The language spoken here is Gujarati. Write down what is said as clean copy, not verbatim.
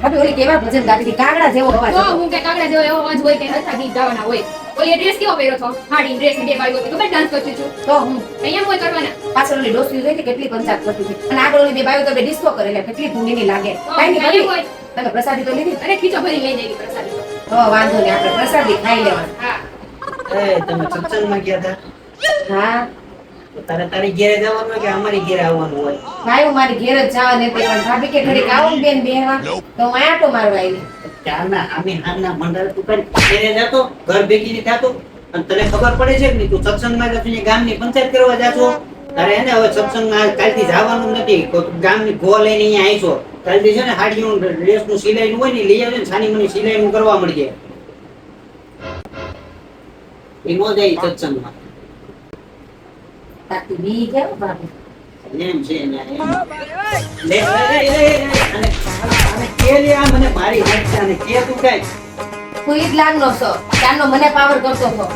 ભાભી ઓલી કેવા ભજન ગાતી હતી, કાગડા જેવો અવાજ તો હતો. હું કે કાગડા જેવો એવો અવાજ હોય કે હરખા ગીત ગાવાના હોય. ઓલી ડ્રેસ કેવો પહેર્યો છો? હાડી ડ્રેસ બે બાયું હતી. ખબર ડાન્સ કરતી છું. તો હું અહીંયા કોઈ કરવાના. પાછળ ઓલી ડોસી જોઈ હતી કેટલી પંચાયત કરતી હતી, અને આગળ ઓલી બે બાયો તો બે ડિસ્કો કરે એટલે કેટલી ભૂંડીની લાગે. કાંઈ નહીં અહીંયા ભાભી, હોય. તમે પ્રસાદી તો લીધી? અરે ખીચો ભરી લઈ જઈ પ્રસાદી. તો વાંધો નહીં, આપણે પ્રસાદી ખાઈ લેવાનું. હા. તમે સત્સંગમાં ગયા હતા હા તો તારી ઘેરે જવાનું કે અમારી ઘેરે આવવાનું હોય? ભાઈ હું મારી ઘેર જ જવાની હતી, પણ ભાભી કે ઘડીક આવો ને બેન બેહવા, તો હું આટો મારવા આવી. ચારના આમે હારના મંડળ તું કઈ ઘેરે જાતો, ઘર ભેગી નહીં થાતો, અને તને ખબર પડે છે કે નહીં તું સત્સંગમાં જતો ને ગામની પંચાયત કરવા જાતો? તારે એને હવે સત્સંગમાં કાલથી જવાનું નથી, ગામની ગો લઈને અહીંયા આવીશો. કાલથી છે ને હાડીનું ડ્રેસનું સિલાઈનું હોય ને લઈ આવજો ને, છાની મને સિલાઈનું કરવા મળજે. એ નો જાય સત્સંગમાં. તાકી બી જાવ ભાભી. એમ છે ને એમ. લે અને કે લે આ મને મારી હાથ છે અને કે તું કાઈ તું ઈ જ લાગનો છો, ત્યારનો મને પાવર કરતો છો.